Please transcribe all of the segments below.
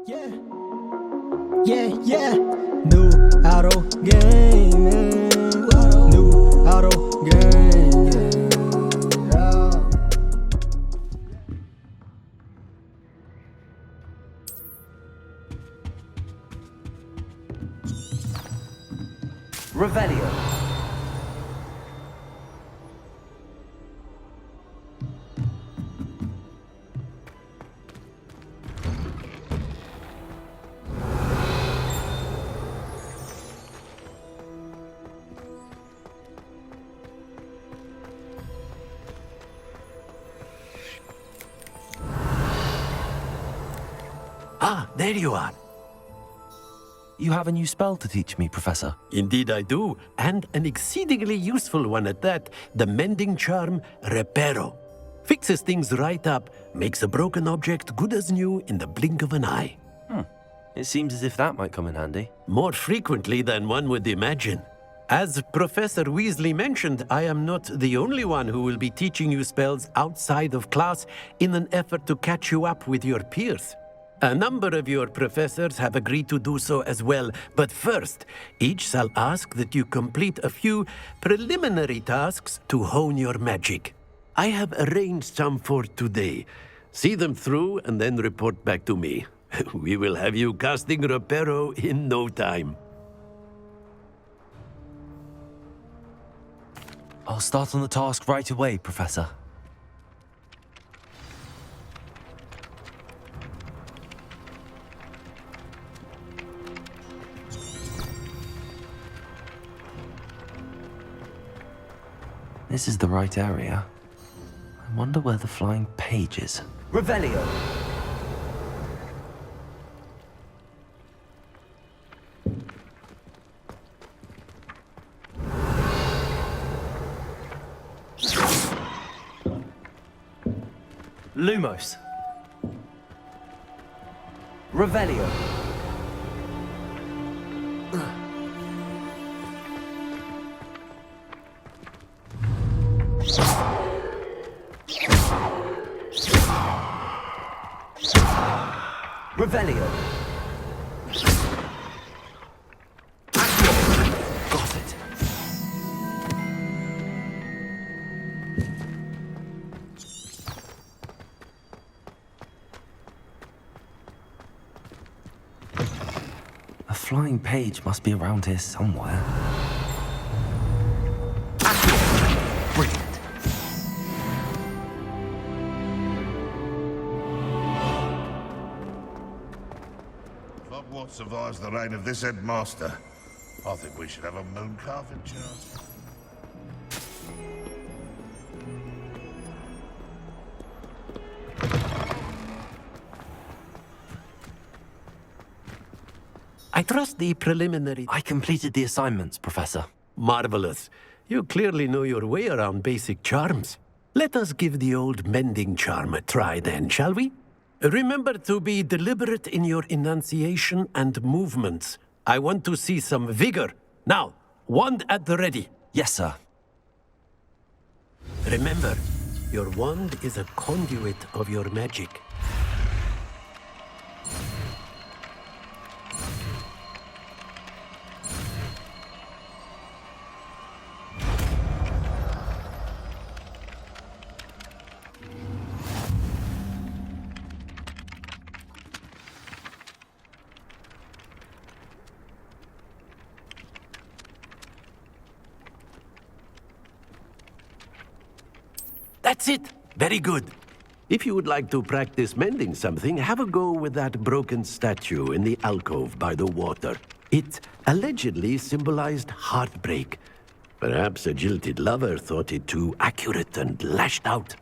Yeah, yeah, yeah. New auto gaming. New auto gaming. Revelio. Ah, there you are. You have a new spell to teach me, Professor. Indeed I do, and an exceedingly useful one at that. The mending charm, Reparo. Fixes things right up, makes a broken object good as new in the blink of an eye. It seems as if that might come in handy. More frequently than one would imagine. As Professor Weasley mentioned, I am not the only one who will be teaching you spells outside of class in an effort to catch you up with your peers. A number of your professors have agreed to do so as well, but first, each shall ask that you complete a few preliminary tasks to hone your magic. I have arranged some for today. See them through and then report back to me. We will have you casting Reparo in no time. I'll start on the task right away, Professor. This is the right area. I wonder where the flying page is. Revelio. Lumos. Revelio. Revelio. Got it. A flying page must be around here somewhere. Brilliant. Hogwarts survives the reign of this headmaster. I think we should have a moon carving chance. I trust the preliminary... I completed the assignments, Professor. Marvelous. You clearly know your way around basic charms. Let us give the old mending charm a try then, shall we? Remember to be deliberate in your enunciation and movements. I want to see some vigor. Now, wand at the ready. Yes, sir. Remember, your wand is a conduit of your magic. That's it. Very good. If you would like to practice mending something, have a go with that broken statue in the alcove by the water. It allegedly symbolized heartbreak. Perhaps a jilted lover thought it too accurate and lashed out.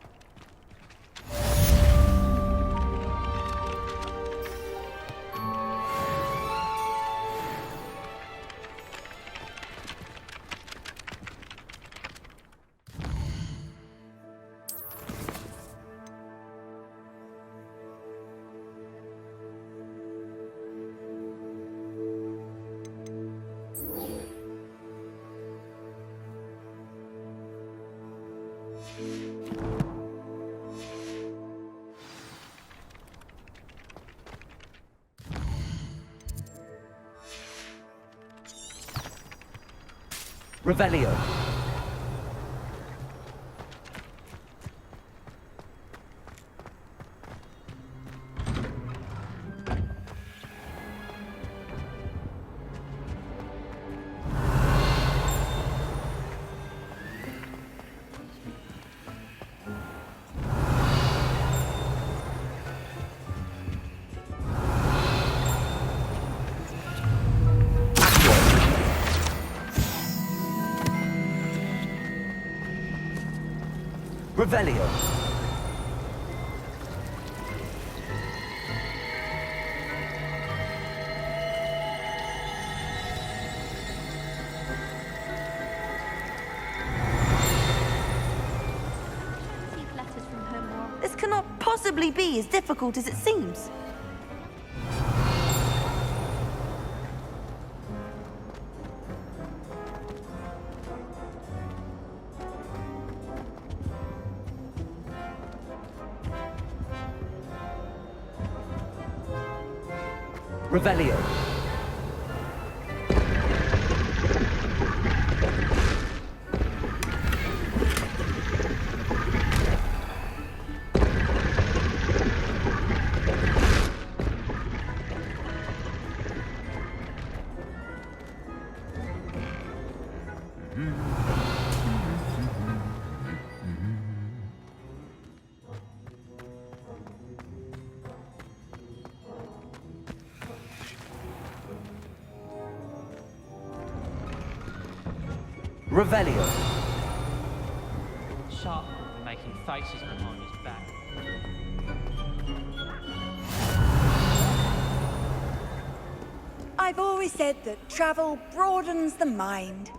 Revelio. Revelio. Received letters from home. This cannot possibly be as difficult as it seems. Revelio. Revelio. Sharp, making faces behind his back. I've always said that travel broadens the mind.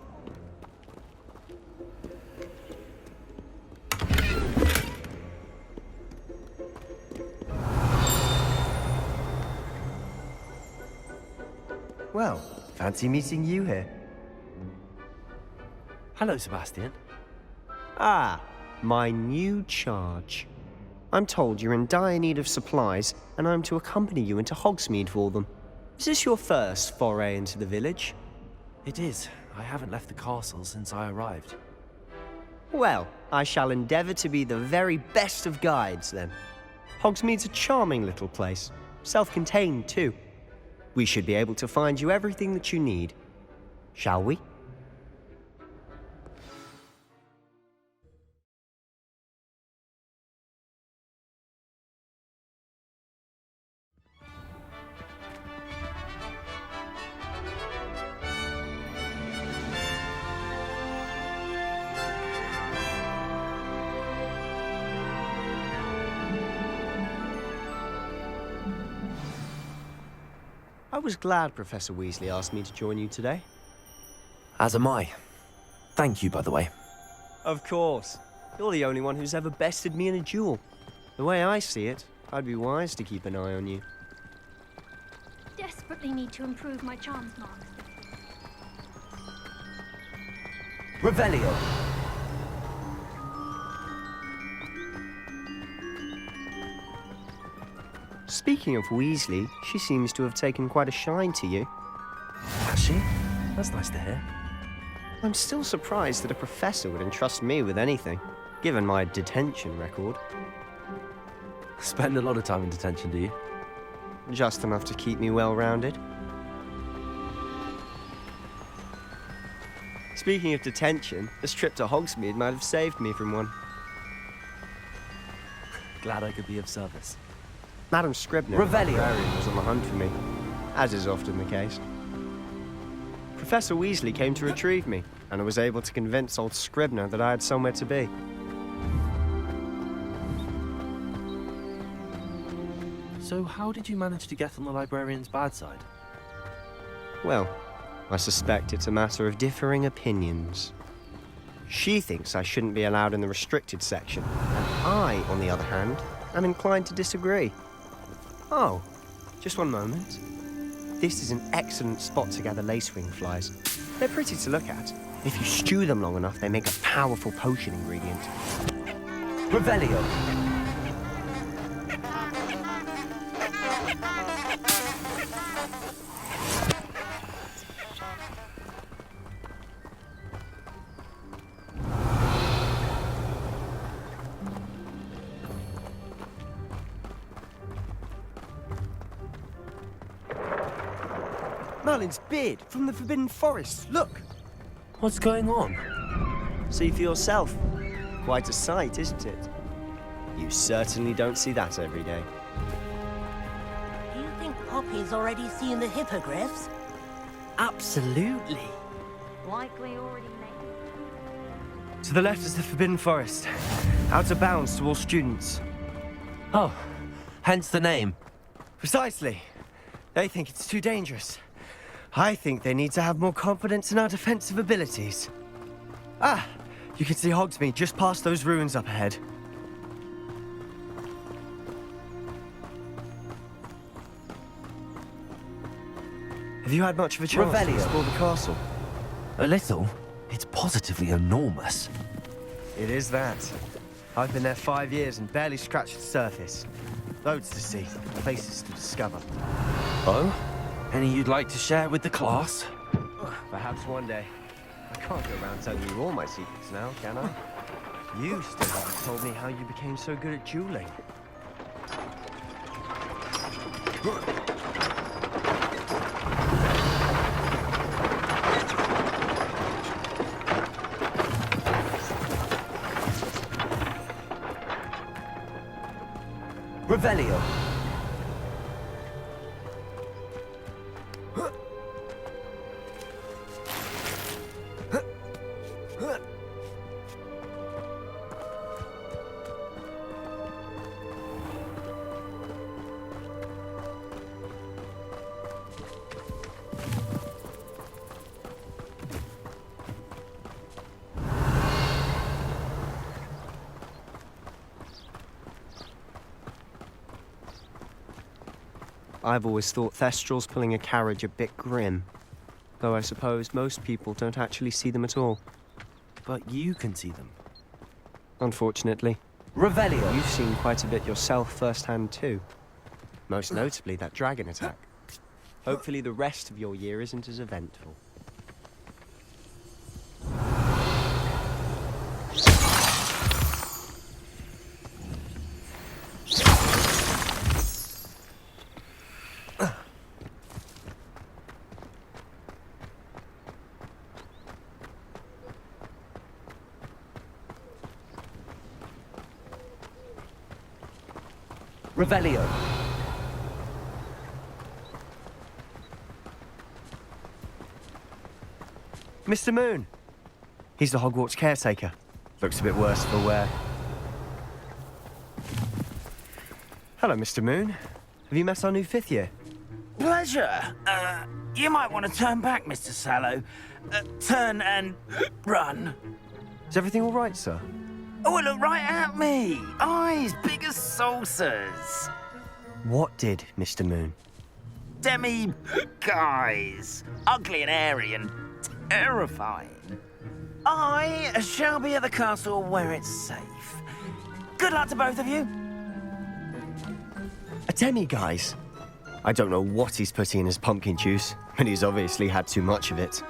Well, fancy meeting you here. Hello, Sebastian. Ah, my new charge. I'm told you're in dire need of supplies, and I'm to accompany you into Hogsmeade for them. Is this your first foray into the village? It is. I haven't left the castle since I arrived. Well, I shall endeavour to be the very best of guides, then. Hogsmeade's a charming little place. Self-contained, too. We should be able to find you everything that you need. Shall we? I was glad Professor Weasley asked me to join you today. As am I. Thank you, by the way. Of course. You're the only one who's ever bested me in a duel. The way I see it, I'd be wise to keep an eye on you. Desperately need to improve my charms, Mark. Revelio. Speaking of Weasley, she seems to have taken quite a shine to you. Has she? That's nice to hear. I'm still surprised that a professor would entrust me with anything, given my detention record. Spend a lot of time in detention, do you? Just enough to keep me well-rounded. Speaking of detention, this trip to Hogsmeade might have saved me from one. Glad I could be of service. Madam Scribner, the Revelio. librarian, was on the hunt for me, as is often the case. Professor Weasley came to retrieve me, and I was able to convince old Scribner that I had somewhere to be. So how did you manage to get on the librarian's bad side? Well, I suspect it's a matter of differing opinions. She thinks I shouldn't be allowed in the restricted section, and I, on the other hand, am inclined to disagree. Oh, just one moment. This is an excellent spot to gather lacewing flies. They're pretty to look at. If you stew them long enough, they make a powerful potion ingredient. Revelio. Merlin's beard from the Forbidden Forest. Look. What's going on? See for yourself. Quite a sight, isn't it? You certainly don't see that every day. Do you think Poppy's already seen the hippogriffs? Absolutely. Likely already made. To the left is the Forbidden Forest. Out of bounds to all students. Oh, hence the name. Precisely. They think it's too dangerous. I think they need to have more confidence in our defensive abilities. Ah, you can see Hogsmeade just past those ruins up ahead. Have you had much of a chance to Revelio. explore the castle? A little. It's positively enormous. It is that. I've been there 5 years and barely scratched the surface. Loads to see, places to discover. Oh? Any you'd like to share with the class? Perhaps one day. I can't go around telling you all my secrets now, can I? You still haven't told me how you became so good at dueling. Revelio. I've always thought Thestrals pulling a carriage a bit grim. Though I suppose most people don't actually see them at all. But you can see them. Unfortunately. Revelio. You've seen quite a bit yourself firsthand too. Most notably that dragon attack. Hopefully the rest of your year isn't as eventful. Revelio. Mr. Moon! He's the Hogwarts caretaker. Looks a bit worse for wear. Hello, Mr. Moon. Have you met our new 5th year? Pleasure. You might want to turn back, Mr. Sallow. Turn and run. Is everything all right, sir? Oh, look right at me. Eyes big as saucers. What did, Mr. Moon? Demi-guys. Ugly and hairy and terrifying. I shall be at the castle where it's safe. Good luck to both of you. A demi-guise? I don't know what he's putting in his pumpkin juice, but he's obviously had too much of it.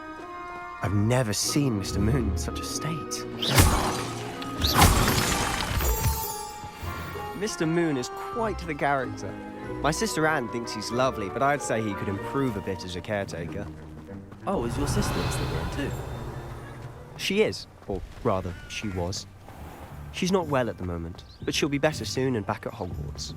I've never seen Mr. Moon in such a state. Mr. Moon is quite the character. My sister Anne thinks he's lovely, but I'd say he could improve a bit as a caretaker. Oh, is your sister in Slytherin too? She is, or rather, she was. She's not well at the moment, but she'll be better soon and back at Hogwarts.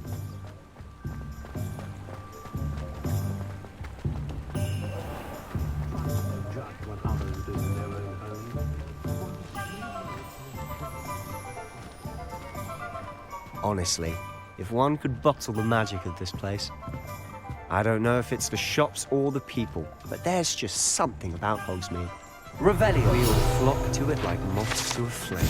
Honestly, if one could bottle the magic of this place. I don't know if it's the shops or the people, but there's just something about Hogsmeade. Revelio. We all flock to it like moths to a flame.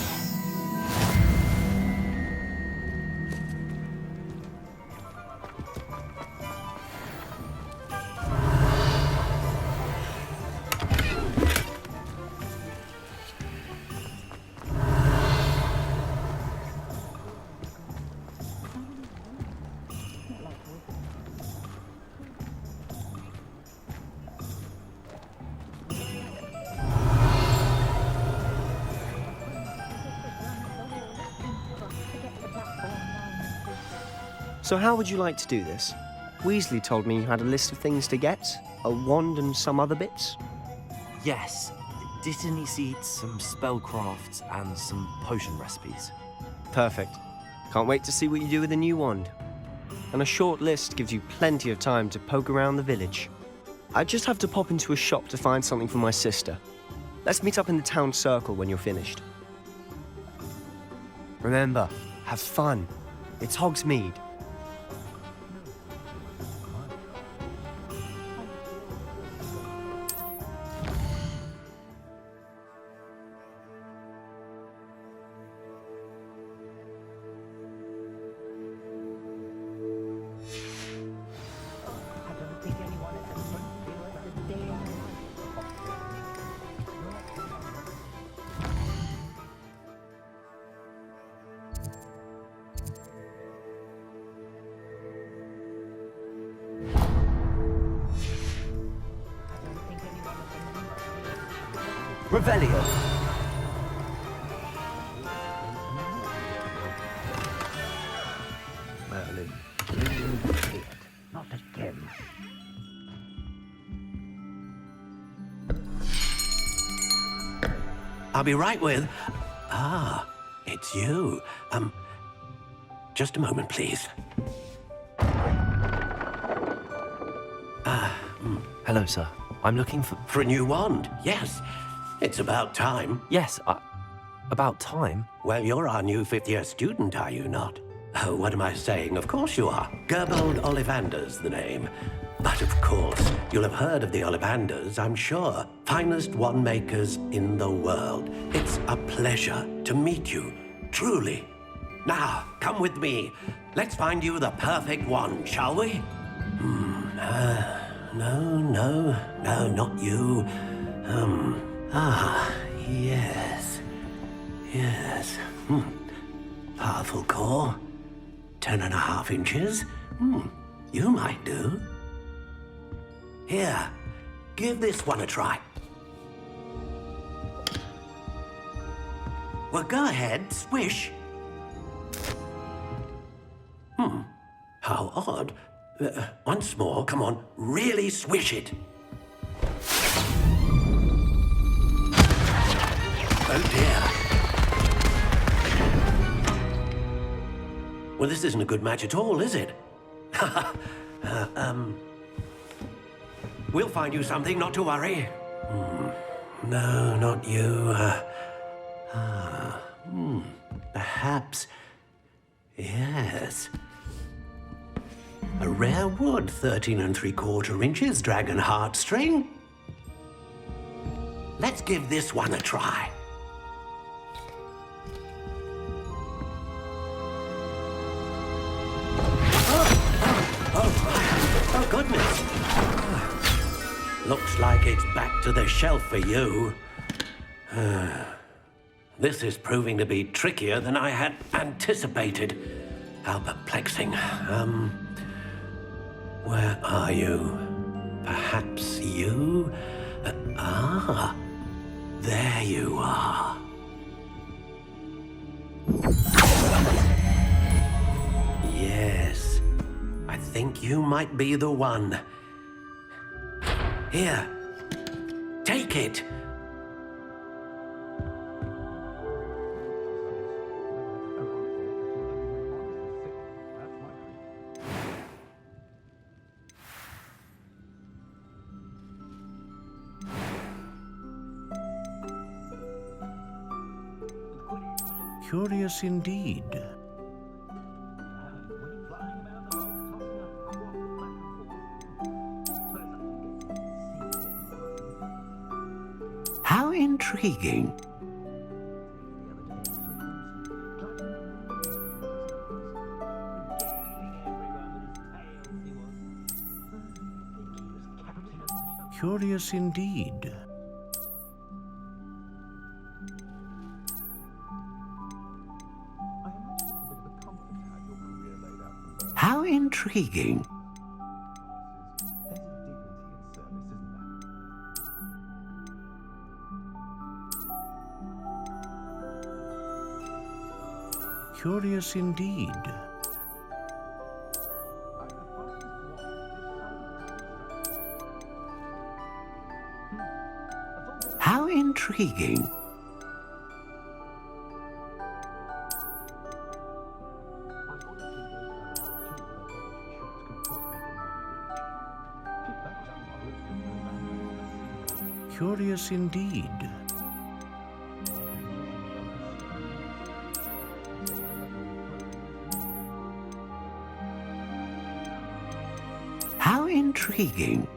So how would you like to do this? Weasley told me you had a list of things to get, a wand and some other bits. Yes. Didn't he see some spellcrafts and some potion recipes? Perfect. Can't wait to see what you do with the new wand. And a short list gives you plenty of time to poke around the village. I just have to pop into a shop to find something for my sister. Let's meet up in the town circle when you're finished. Remember, have fun. It's Hogsmeade. Revelio. Merlin. Not again. I'll be right with... Ah, it's you. Just a moment, please. Hello, sir. I'm looking for... For a new wand, yes. It's about time. Yes, about time? Well, you're our new fifth-year student, are you not? Oh, what am I saying? Of course you are. Gerbold Ollivander's the name. But of course, you'll have heard of the Ollivanders, I'm sure. Finest wand makers in the world. It's a pleasure to meet you, truly. Now, come with me. Let's find you the perfect wand, shall we? No, not you. Yes. Powerful core. 10.5 inches. You might do. Here, give this one a try. Well, go ahead, swish. How odd. Once more, come on, really swish it. Oh dear. Well, this isn't a good match at all, is it? We'll find you something, not to worry. No, not you. Perhaps. Yes. A rare wood, 13 3/4 inches, dragon heartstring. Let's give this one a try. Oh, goodness. Looks like it's back to the shelf for you. This is proving to be trickier than I had anticipated. How perplexing. Where are you? Perhaps you? There you are. Yes, I think you might be the one. Here, take it. Curious indeed. How intriguing. Curious indeed. How intriguing. Curious indeed. How intriguing. Curious indeed. How intriguing.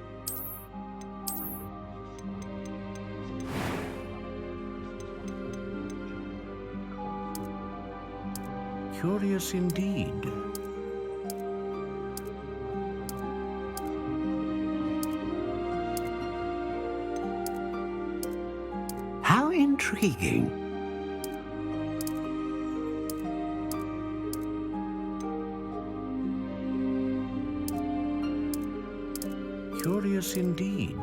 Curious indeed. How intriguing. Curious indeed.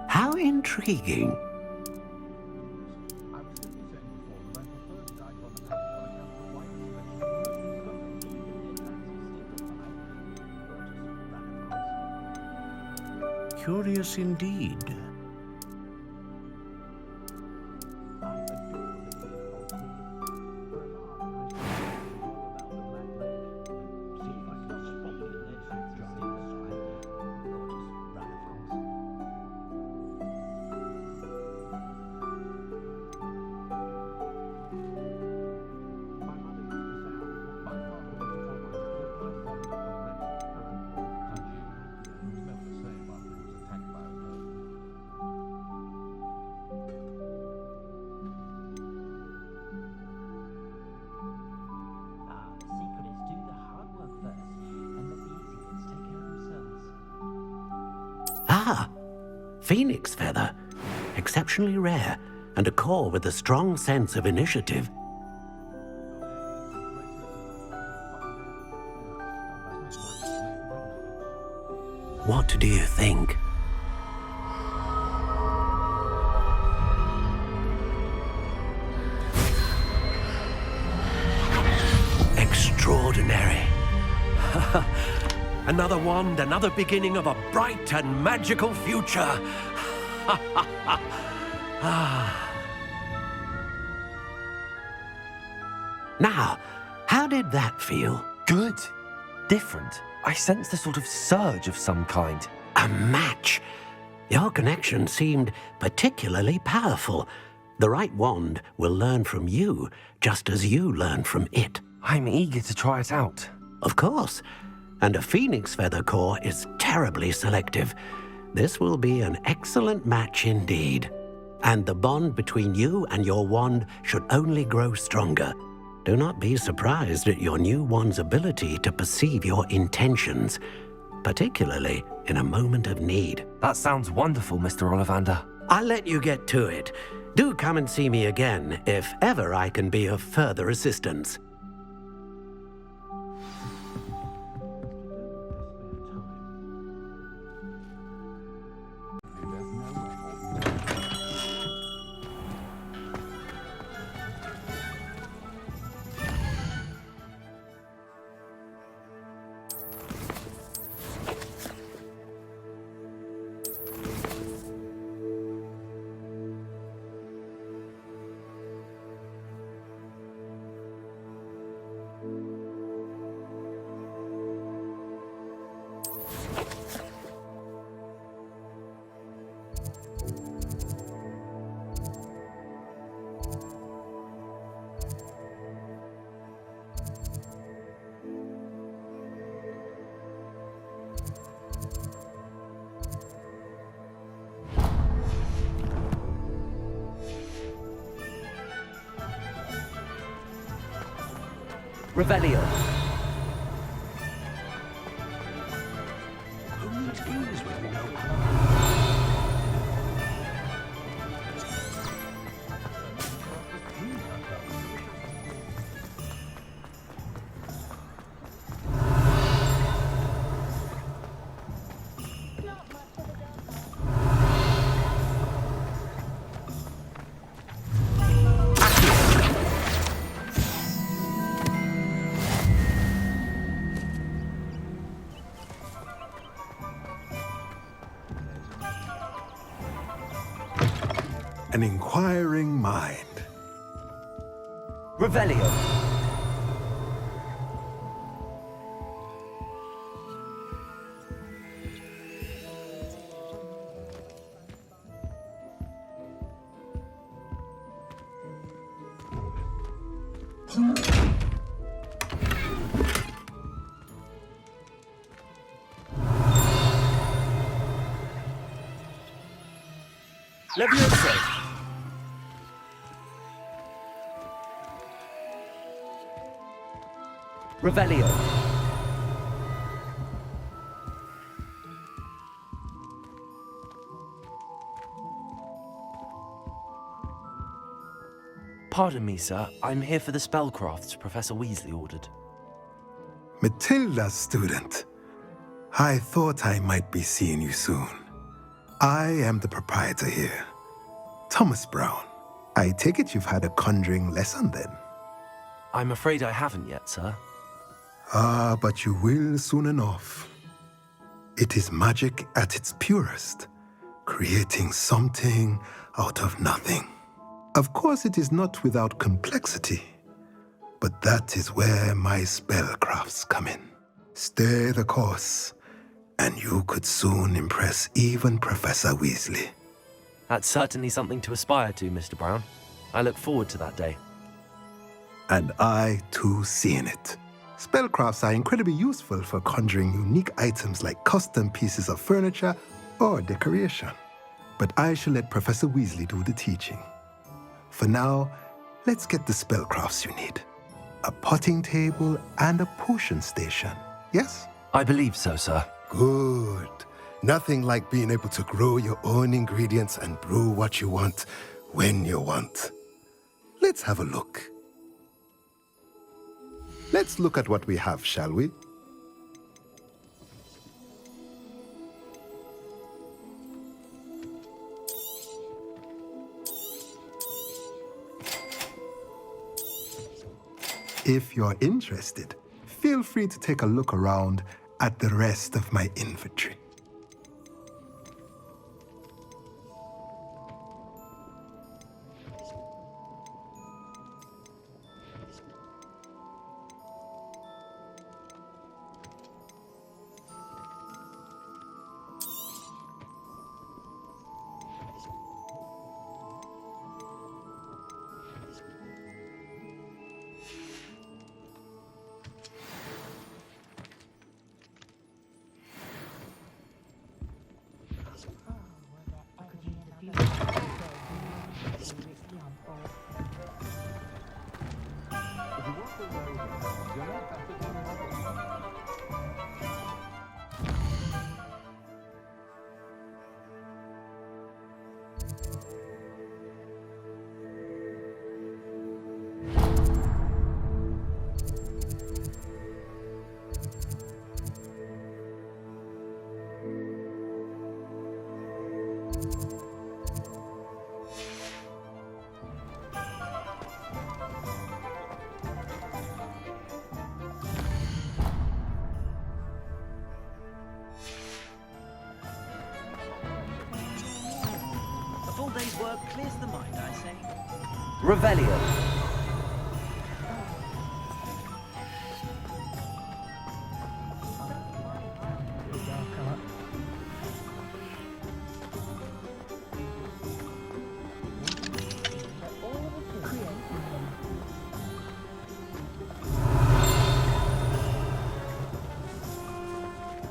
How intriguing. Curious indeed. Ah, phoenix feather. Exceptionally rare, and a core with a strong sense of initiative. What do you think? Extraordinary. Another wand, another beginning of a bright and magical future. Now, how did that feel? Good. Different. I sensed a sort of surge of some kind. A match. Your connection seemed particularly powerful. The right wand will learn from you, just as you learn from it. I'm eager to try it out. Of course. And a phoenix feather core is terribly selective. This will be an excellent match indeed. And the bond between you and your wand should only grow stronger. Do not be surprised at your new wand's ability to perceive your intentions, particularly in a moment of need. That sounds wonderful, Mr. Ollivander. I'll let you get to it. Do come and see me again if ever I can be of further assistance. Revelio. an inquiring mind. Revelio. Leviosa. Revelio. Pardon me, sir. I'm here for the spellcrafts Professor Weasley ordered. Matilda, student. I thought I might be seeing you soon. I am the proprietor here, Thomas Brown. I take it you've had a conjuring lesson then? I'm afraid I haven't yet, sir. Ah, but you will soon enough. It is magic at its purest, creating something out of nothing. Of course, it is not without complexity, but that is where my spellcrafts come in. Stay the course, and you could soon impress even Professor Weasley. That's certainly something to aspire to, Mr. Brown. I look forward to that day. And I, too, seeing it. Spellcrafts are incredibly useful for conjuring unique items like custom pieces of furniture or decoration. But I shall let Professor Weasley do the teaching. For now, let's get the spellcrafts you need. A potting table and a potion station, yes? I believe so, sir. Good. Nothing like being able to grow your own ingredients and brew what you want when you want. Let's have a look. Let's look at what we have, shall we? If you're interested, feel free to take a look around at the rest of my inventory. Day's work clears the mind, I say. Revelio.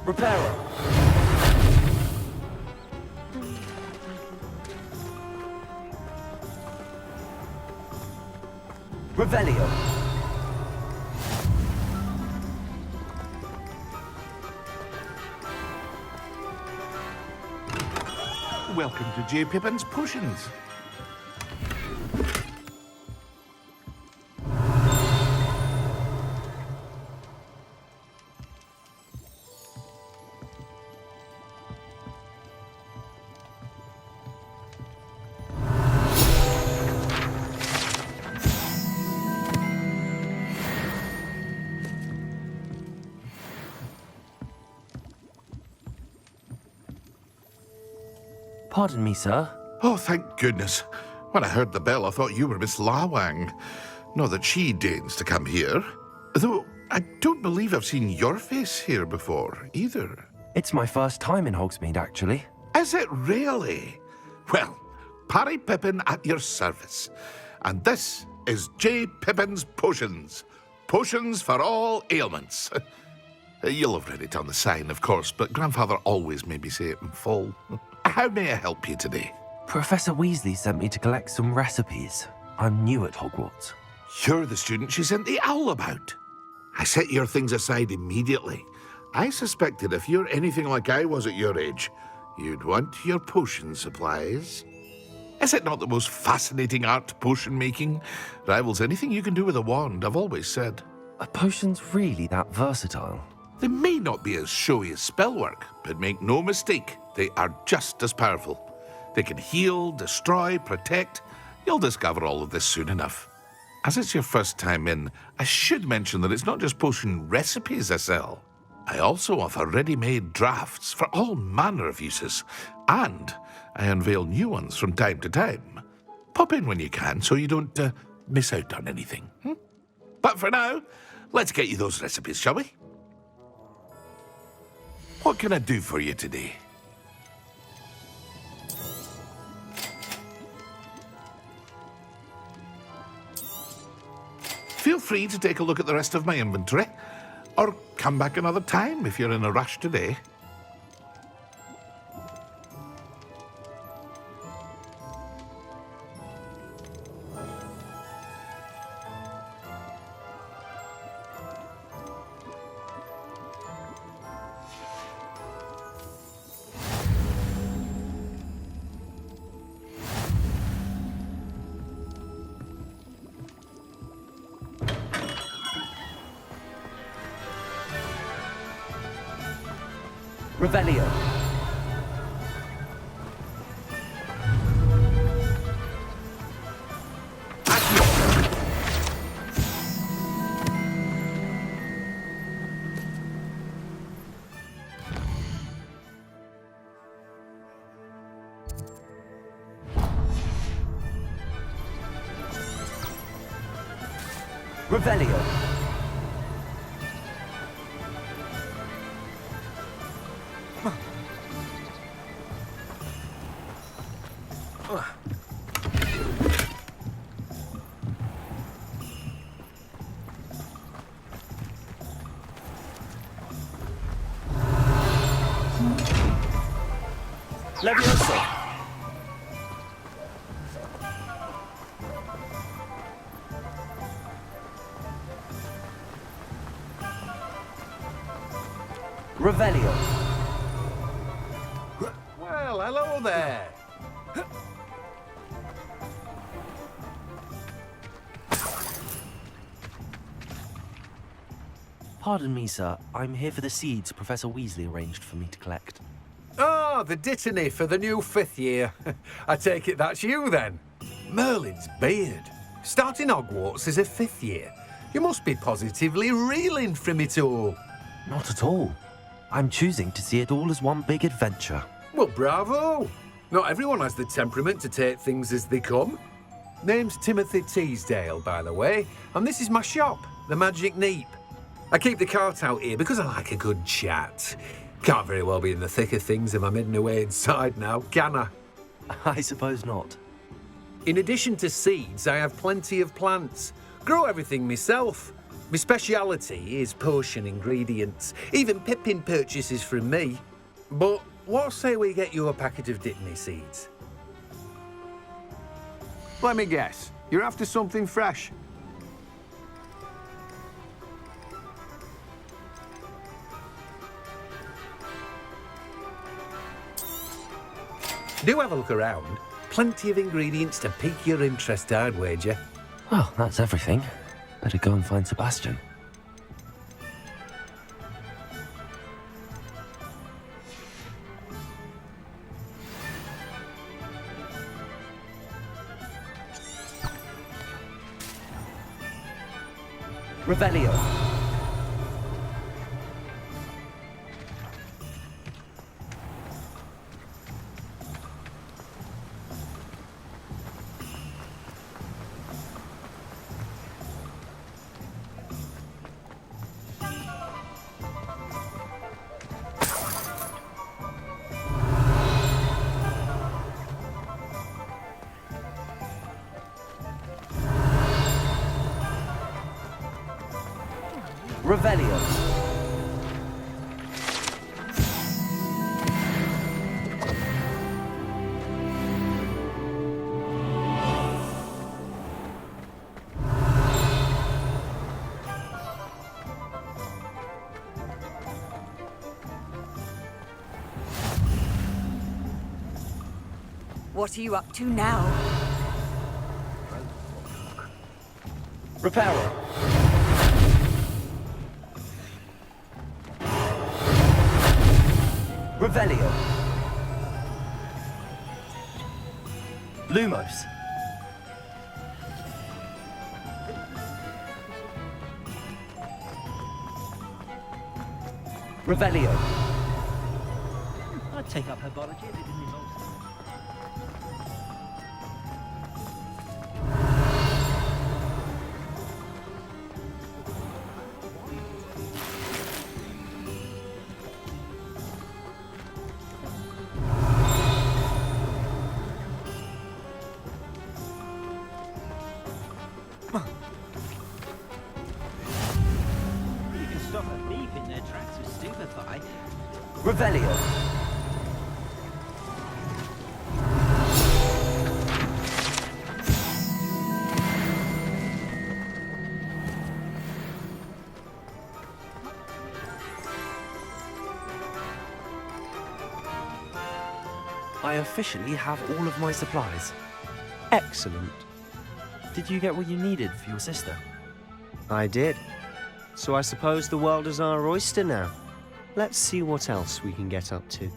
Reparo. Revelio. Welcome to J. Pippin's Potions. Pardon me, sir. Oh, thank goodness. When I heard the bell, I thought you were Miss Lawang. Not that she deigns to come here. Though I don't believe I've seen your face here before, either. It's my first time in Hogsmeade, actually. Is it really? Well, Parry Pippin at your service. And this is J. Pippin's Potions. Potions for all ailments. You'll have read it on the sign, of course, but Grandfather always made me say it in full. How may I help you today? Professor Weasley sent me to collect some recipes. I'm new at Hogwarts. You're the student she sent the owl about. I set your things aside immediately. I suspected if you're anything like I was at your age, you'd want your potion supplies. Is it not the most fascinating art, potion making? Rivals anything you can do with a wand, I've always said. Are potions really that versatile? They may not be as showy as spellwork, but make no mistake, they are just as powerful. They can heal, destroy, protect. You'll discover all of this soon enough. As it's your first time in, I should mention that it's not just potion recipes I sell. I also offer ready-made drafts for all manner of uses, and I unveil new ones from time to time. Pop in when you can so you don't miss out on anything. But for now, let's get you those recipes, shall we? What can I do for you today? Feel free to take a look at the rest of my inventory, or come back another time if you're in a rush today. Revelio. Revelio. Levioso. Revelio. Well, hello there. Pardon me, sir. I'm here for the seeds Professor Weasley arranged for me to collect. Ah, the dittany for the new 5th year. I take it that's you, then. Merlin's beard. Starting Hogwarts as a 5th year. You must be positively reeling from it all. Not at all. I'm choosing to see it all as one big adventure. Well, bravo. Not everyone has the temperament to take things as they come. Name's Timothy Teasdale, by the way, and this is my shop, the Magic Neep. I keep the cart out here because I like a good chat. Can't very well be in the thick of things if I'm hidden away inside now, can I? I suppose not. In addition to seeds, I have plenty of plants. Grow everything myself. My speciality is potion ingredients. Even Pippin purchases from me. But what say we get you a packet of dittany seeds? Let me guess. You're after something fresh. Do have a look around. Plenty of ingredients to pique your interest, I'd wager. Well, that's everything. Better go and find Sebastian. Revelio. Revelio. What are you up to now? Reparo. Revelio. Lumos. Revelio. I'd take up her biology if it didn't involve. You can stop a thief in their tracks with stupefy. Revelio. I officially have all of my supplies. Excellent. Did you get what you needed for your sister? I did. So I suppose the world is our oyster now. Let's see what else we can get up to.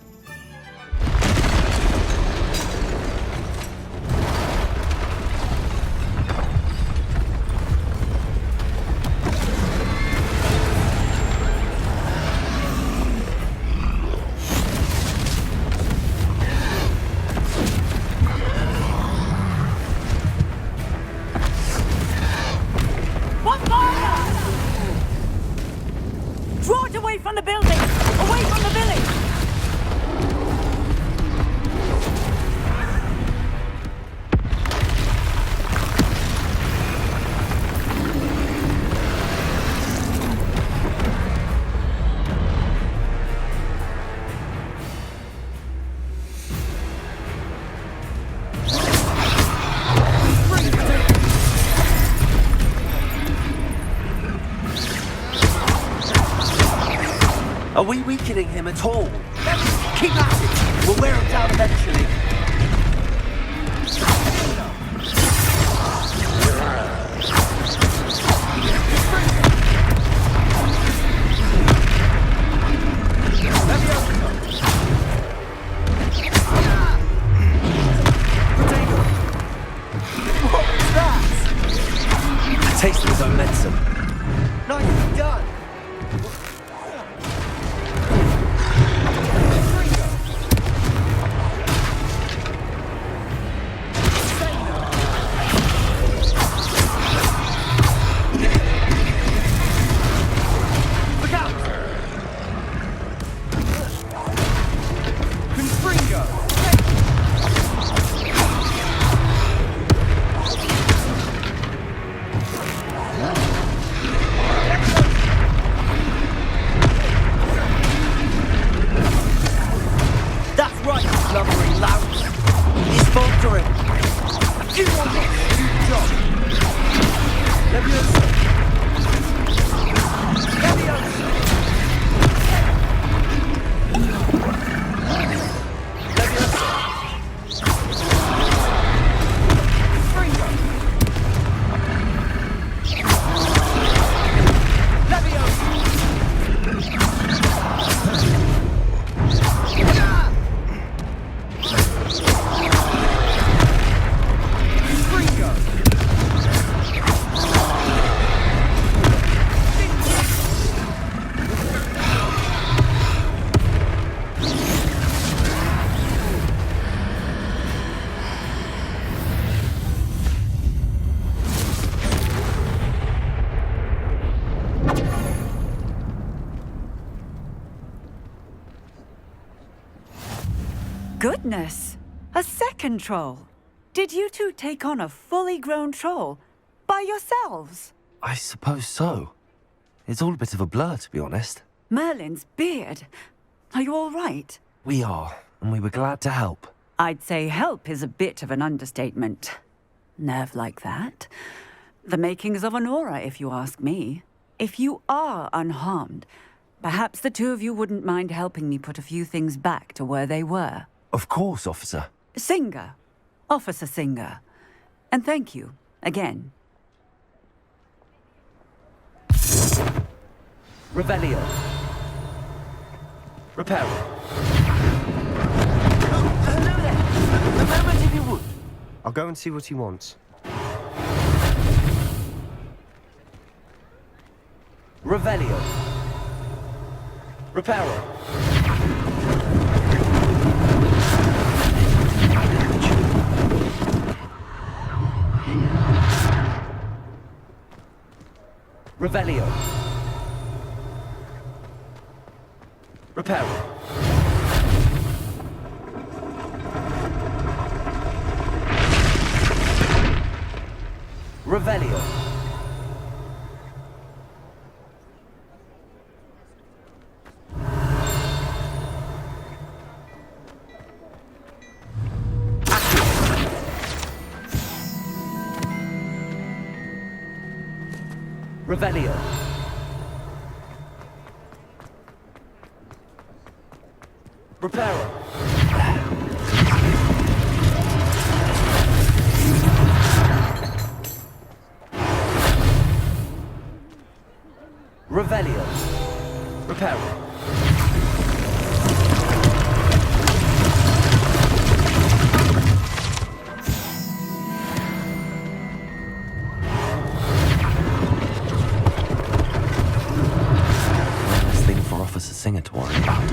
What fire? Draw it away from the building! Away from the village! Are we weakening him at all? Keep at it! We'll wear him down eventually. What was that? A taste of his own medicine. Nicely done! Goodness! A second troll! Did you two take on a fully grown troll by yourselves? I suppose so. It's all a bit of a blur, to be honest. Merlin's beard. Are you all right? We are, and we were glad to help. I'd say help is a bit of an understatement. Nerve like that. The makings of an aura, if you ask me. If you are unharmed, perhaps the two of you wouldn't mind helping me put a few things back to where they were. Of course, officer. Singer. Officer Singer. And thank you, again. Revelio. Reparo. Hello there. A moment if you would. I'll go and see what he wants. Revelio. Reparo. Revelio. Reparo. Revelio. Revelio. Reparo. Revelio. Reparo. Officer Singer to worry about.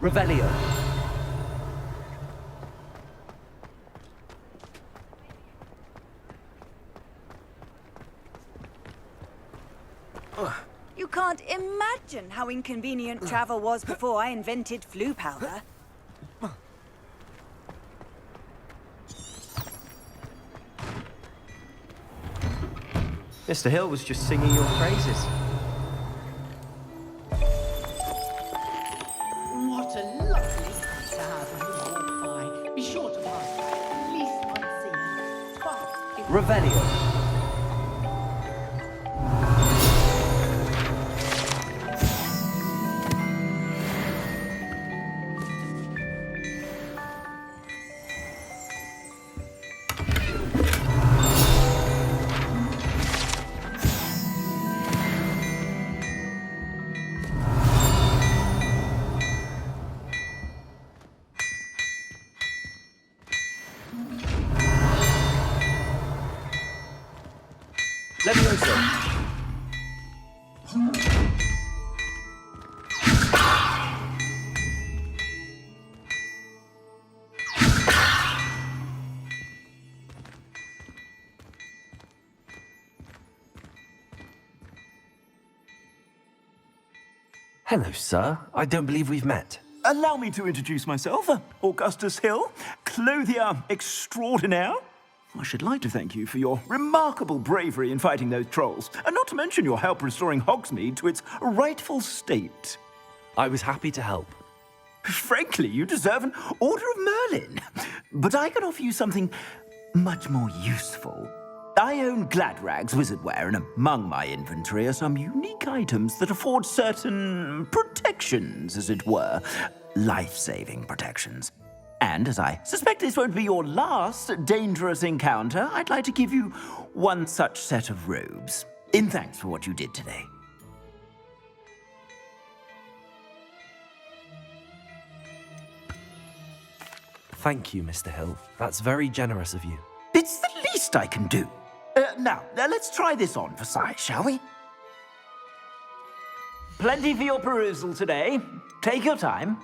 Revelio. You can't imagine how inconvenient travel was before I invented flu powder. Mr. Hill was just singing your praises. What a lovely place to have when you walk by. Be sure to pass by at least once a year. But Revelio. Levioso. Hello, sir. I don't believe we've met. Allow me to introduce myself, Augustus Hill, clothier extraordinaire. I should like to thank you for your remarkable bravery in fighting those trolls, and not to mention your help restoring Hogsmeade to its rightful state. I was happy to help. Frankly, you deserve an Order of Merlin. But I can offer you something much more useful. I own Gladrag's wizardware, and among my inventory are some unique items that afford certain protections, as it were. Life-saving protections. And as I suspect this won't be your last dangerous encounter, I'd like to give you one such set of robes, in thanks for what you did today. Thank you, Mr. Hill. That's very generous of you. It's the least I can do. Now, let's try this on for size, shall we? Plenty for your perusal today. Take your time.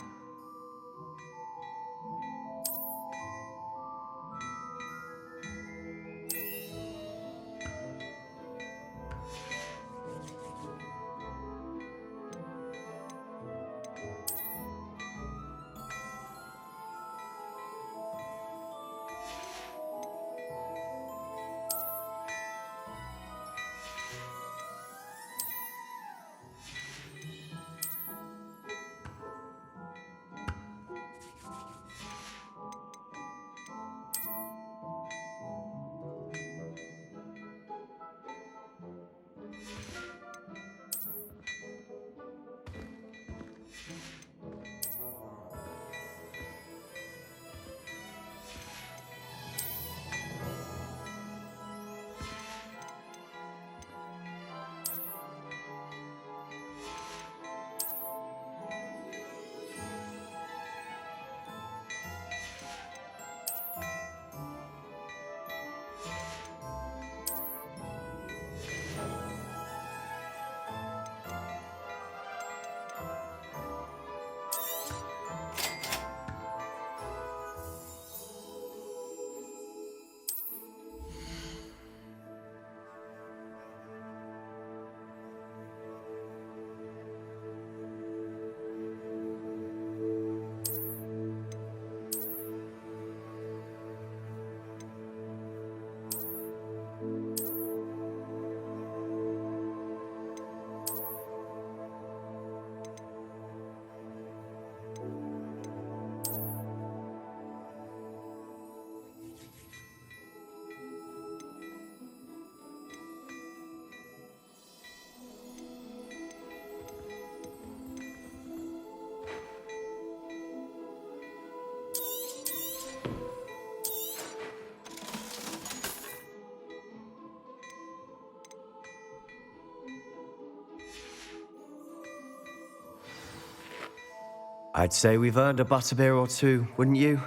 I'd say we've earned a butterbeer or two, wouldn't you?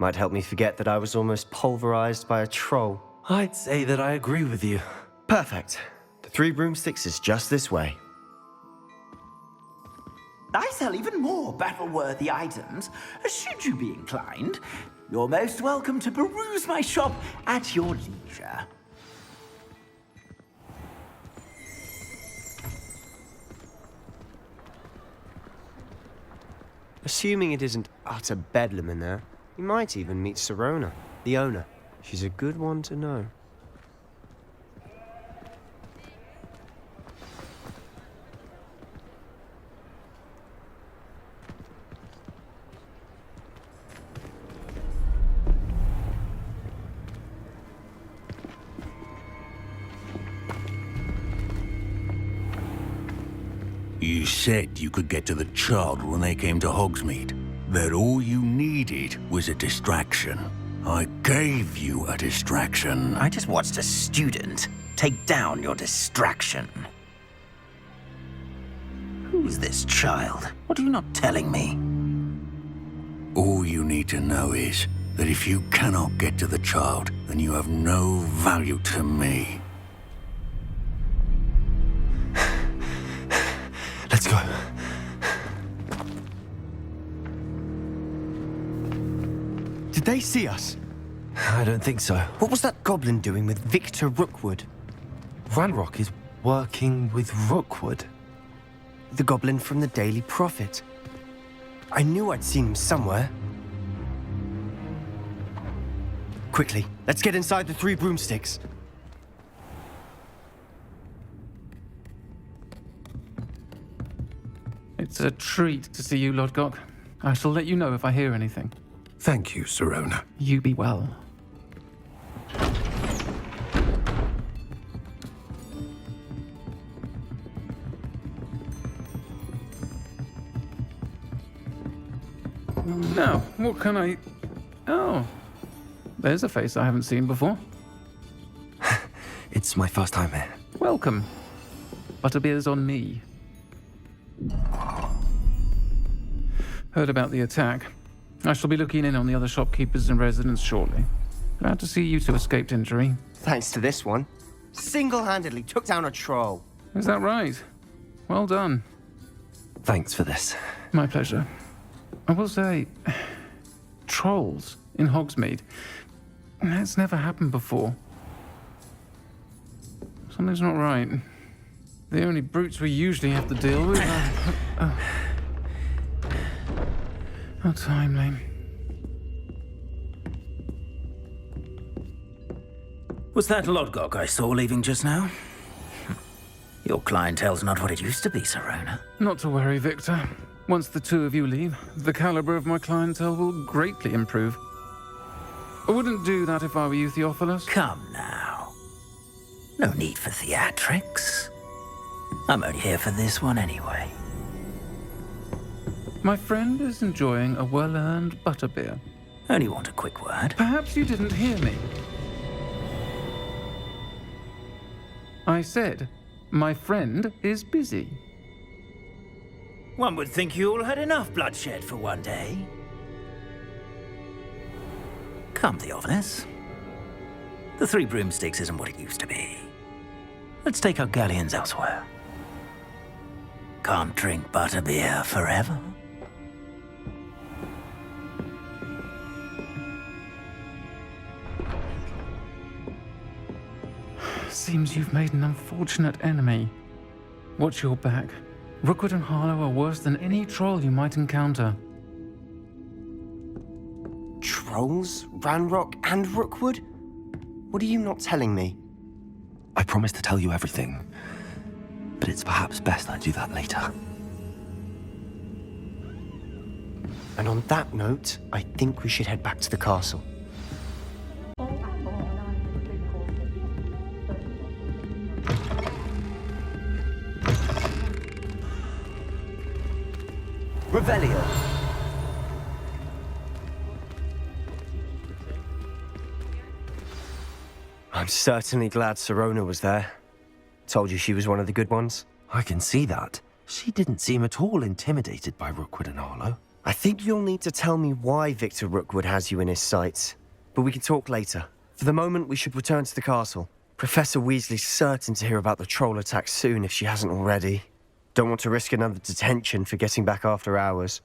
Might help me forget that I was almost pulverized by a troll. I'd say that I agree with you. Perfect. The 3 broomsticks is just this way. I sell even more battle-worthy items. Should you be inclined, you're most welcome to peruse my shop at your leisure. Assuming it isn't utter bedlam in there, you might even meet Sirona, the owner. She's a good one to know. You said you could get to the child when they came to Hogsmeade. That all you needed was a distraction. I gave you a distraction. I just watched a student take down your distraction. Who's this child? What are you not telling me? All you need to know is that if you cannot get to the child, then you have no value to me. Let's go. Did they see us? I don't think so. What was that goblin doing with Victor Rookwood? Ranrock is working with Rookwood. The goblin from the Daily Prophet. I knew I'd seen him somewhere. Quickly, let's get inside the 3 broomsticks. It's a treat to see you, Lodgok. I shall let you know if I hear anything. Thank you, Sirona. You be well. Now, what can I... Oh, there's a face I haven't seen before. It's my first time here. Welcome. Butterbeer's on me. Heard about the attack. I shall be looking in on the other shopkeepers and residents shortly. Glad to see you two escaped injury. Thanks to this one. Single-handedly took down a troll. Is that right? Well done. Thanks for this. My pleasure. I will say, trolls in Hogsmeade. That's never happened before. Something's not right. The only brutes we usually have to deal with are... How timely. Was that Lodgok I saw leaving just now? Your clientele's not what it used to be, Sirona. Not to worry, Victor. Once the 2 of you leave, the caliber of my clientele will greatly improve. I wouldn't do that if I were you, Theophilus. Come now. No need for theatrics. I'm only here for this one anyway. My friend is enjoying a well-earned butterbeer. Only want a quick word. Perhaps you didn't hear me. I said, my friend is busy. One would think you all had enough bloodshed for one day. Come the obvious. The Three Broomsticks isn't what it used to be. Let's take our galleons elsewhere. Can't drink butterbeer forever. Seems you've made an unfortunate enemy. Watch your back. Rookwood and Harlow are worse than any troll you might encounter. Trolls? Ranrock and Rookwood? What are you not telling me? I promised to tell you everything, but it's perhaps best I do that later. And on that note, I think we should head back to the castle. Revelio. I'm certainly glad Sirona was there. Told you she was one of the good ones. I can see that. She didn't seem at all intimidated by Rookwood and Harlow. I think you'll need to tell me why Victor Rookwood has you in his sights. But we can talk later. For the moment, we should return to the castle. Professor Weasley's certain to hear about the troll attack soon if she hasn't already. Don't want to risk another detention for getting back after hours.